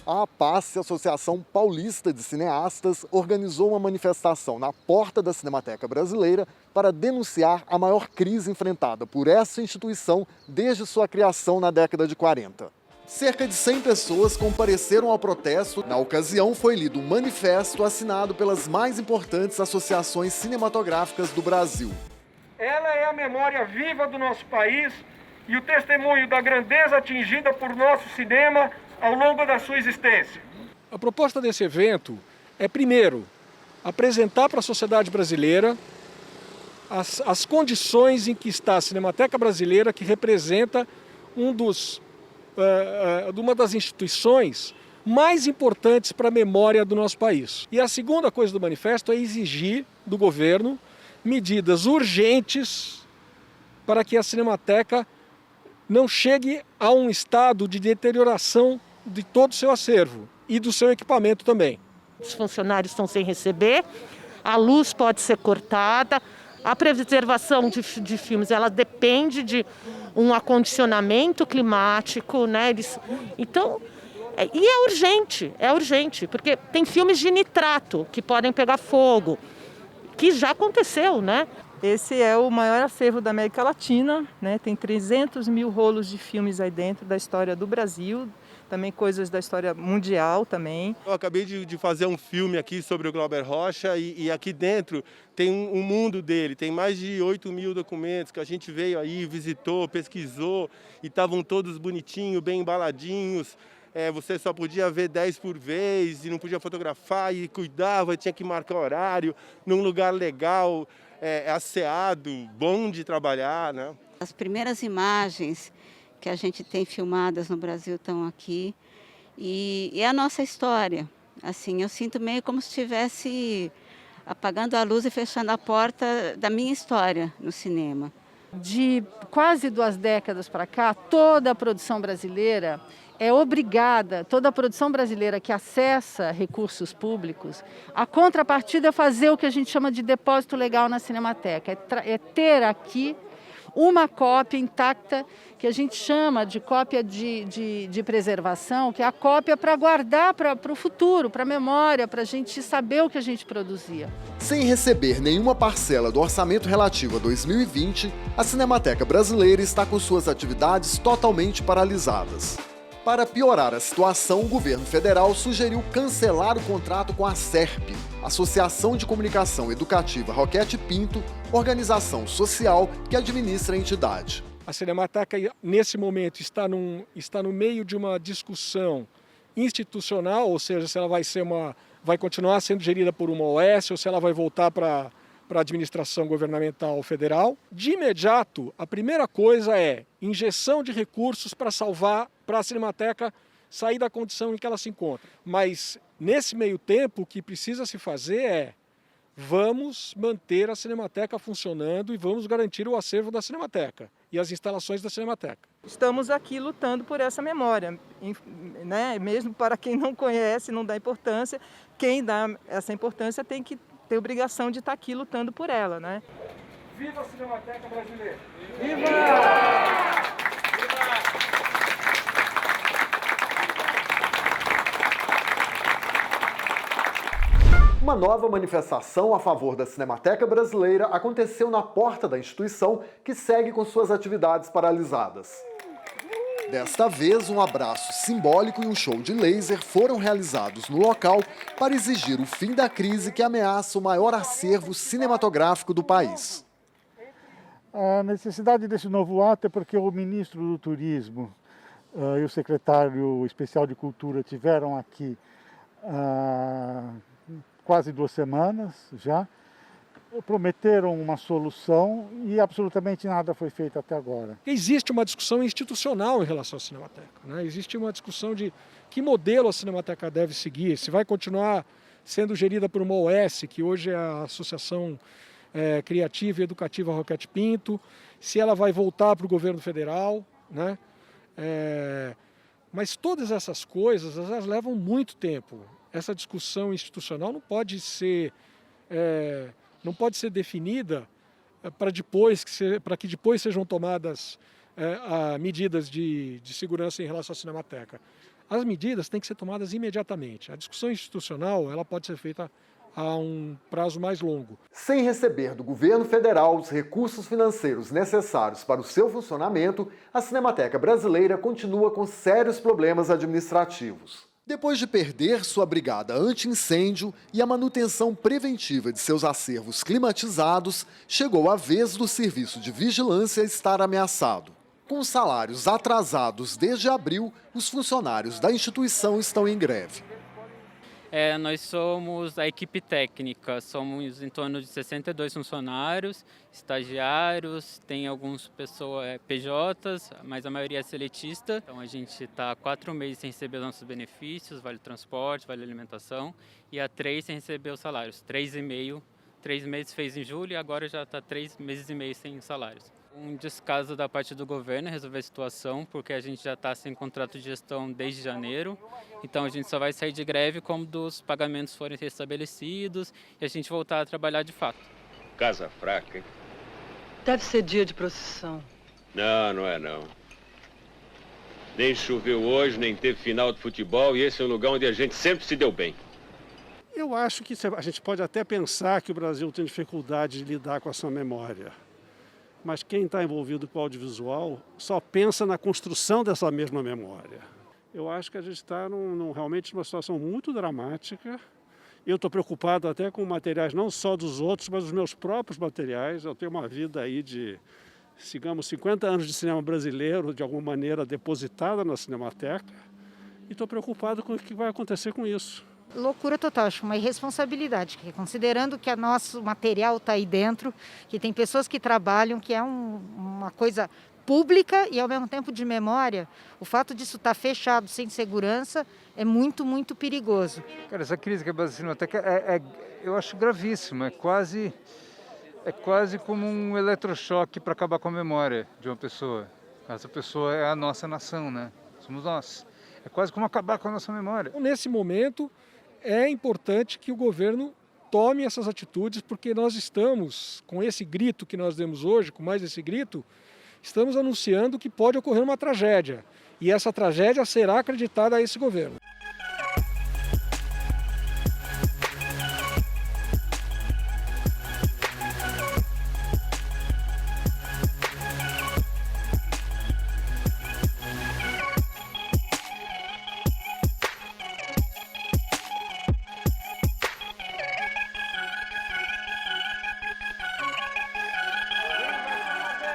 A APACE, Associação Paulista de Cineastas, organizou uma manifestação na porta da Cinemateca Brasileira para denunciar a maior crise enfrentada por essa instituição desde sua criação na década de 40. Cerca de 100 pessoas compareceram ao protesto. Na ocasião, foi lido um manifesto assinado pelas mais importantes associações cinematográficas do Brasil. Ela é a memória viva do nosso país e o testemunho da grandeza atingida por nosso cinema ao longo da sua existência. A proposta desse evento é, primeiro, apresentar para a sociedade brasileira as condições em que está a Cinemateca Brasileira, que representa uma das instituições mais importantes para a memória do nosso país. E a segunda coisa do manifesto é exigir do governo medidas urgentes para que a Cinemateca não chegue a um estado de deterioração de todo o seu acervo e do seu equipamento também. Os funcionários estão sem receber, a luz pode ser cortada, a preservação de filmes ela depende de um acondicionamento climático, né? Então, e é urgente, porque tem filmes de nitrato que podem pegar fogo, que já aconteceu, né? Esse é o maior acervo da América Latina, né? Tem 300 mil rolos de filmes aí dentro da história do Brasil, também coisas da história mundial também. Eu acabei de fazer um filme aqui sobre o Glauber Rocha e aqui dentro tem um mundo dele, tem mais de 8 mil documentos que a gente veio aí, visitou, pesquisou e estavam todos bonitinhos, bem embaladinhos. Você só podia ver 10 por vez e não podia fotografar e cuidava, tinha que marcar horário num lugar legal, asseado, bom de trabalhar, né? As primeiras imagens que a gente tem filmadas no Brasil estão aqui e é a nossa história. Assim, eu sinto meio como se estivesse apagando a luz e fechando a porta da minha história no cinema. De quase 2 décadas para cá, toda a produção brasileira é obrigada, toda a produção brasileira que acessa recursos públicos, a contrapartida é fazer o que a gente chama de depósito legal na Cinemateca, é ter aqui uma cópia intacta, que a gente chama de cópia de preservação, que é a cópia para guardar para o futuro, para a memória, para a gente saber o que a gente produzia. Sem receber nenhuma parcela do orçamento relativo a 2020, a Cinemateca Brasileira está com suas atividades totalmente paralisadas. Para piorar a situação, o governo federal sugeriu cancelar o contrato com a SERP, Associação de Comunicação Educativa Roquete Pinto, organização social que administra a entidade. A Cinemateca, nesse momento, está no meio de uma discussão institucional, ou seja, se ela vai continuar sendo gerida por uma OS ou se ela vai voltar para a administração governamental federal. De imediato, a primeira coisa é injeção de recursos para a Cinemateca sair da condição em que ela se encontra. Mas, nesse meio tempo, o que precisa se fazer é vamos manter a Cinemateca funcionando e vamos garantir o acervo da Cinemateca e as instalações da Cinemateca. Estamos aqui lutando por essa memória, né? Mesmo para quem não conhece, não dá importância, quem dá essa importância tem que ter obrigação de estar aqui lutando por ela, né? Viva a Cinemateca Brasileira! Viva! Uma nova manifestação a favor da Cinemateca Brasileira aconteceu na porta da instituição, que segue com suas atividades paralisadas. Desta vez, um abraço simbólico e um show de laser foram realizados no local para exigir o fim da crise que ameaça o maior acervo cinematográfico do país. A necessidade desse novo ato é porque o ministro do Turismo e o secretário especial de Cultura tiveram aqui quase 2 semanas já, prometeram uma solução e absolutamente nada foi feito até agora. Existe uma discussão institucional em relação à Cinemateca, né? Existe uma discussão de que modelo a Cinemateca deve seguir, se vai continuar sendo gerida por uma OS, que hoje é a Associação Criativa e Educativa Roquete Pinto, se ela vai voltar para o governo federal, né? Mas todas essas coisas, elas levam muito tempo. Essa discussão institucional não pode ser definida para que depois sejam tomadas medidas de segurança em relação à Cinemateca. as medidas têm que ser tomadas imediatamente. A discussão institucional ela pode ser feita a um prazo mais longo. Sem receber do governo federal os recursos financeiros necessários para o seu funcionamento, a Cinemateca Brasileira continua com sérios problemas administrativos. Depois de perder sua brigada anti-incêndio e a manutenção preventiva de seus acervos climatizados, chegou a vez do serviço de vigilância estar ameaçado. Com salários atrasados desde abril, os funcionários da instituição estão em greve. Nós somos a equipe técnica, somos em torno de 62 funcionários, estagiários, tem algumas pessoas PJs, mas a maioria é seletista. Então a gente está há 4 meses sem receber os nossos benefícios, vale transporte, vale alimentação, e há 3 sem receber os salários, 3,5. 3 meses fez em julho e agora já está 3 meses e meio sem salários. Um descaso da parte do governo resolver a situação, porque a gente já está sem contrato de gestão desde janeiro. Então a gente só vai sair de greve quando os pagamentos forem restabelecidos e a gente voltar a trabalhar de fato. Casa fraca, hein? Deve ser dia de procissão. Não, não é não. Nem choveu hoje, nem teve final de futebol e esse é um lugar onde a gente sempre se deu bem. Eu acho que a gente pode até pensar que o Brasil tem dificuldade de lidar com a sua memória. Mas quem está envolvido com o audiovisual só pensa na construção dessa mesma memória. Eu acho que a gente está realmente numa situação muito dramática. Eu estou preocupado até com materiais não só dos outros, mas dos meus próprios materiais. Eu tenho uma vida aí de, digamos, 50 anos de cinema brasileiro, de alguma maneira depositada na Cinemateca. E estou preocupado com o que vai acontecer com isso. Loucura total, acho uma irresponsabilidade, considerando que o nosso material está aí dentro, que tem pessoas que trabalham, que é uma coisa pública e ao mesmo tempo de memória, o fato disso estar fechado, sem segurança, é muito, muito perigoso. Cara, essa crise que a Cinemateca eu acho gravíssima, é quase como um eletrochoque para acabar com a memória de uma pessoa. Essa pessoa é a nossa nação, né? Somos nós. É quase como acabar com a nossa memória. Nesse momento, é importante que o governo tome essas atitudes, porque nós estamos, com esse grito que nós demos hoje, com mais esse grito, estamos anunciando que pode ocorrer uma tragédia. E essa tragédia será acreditada a esse governo.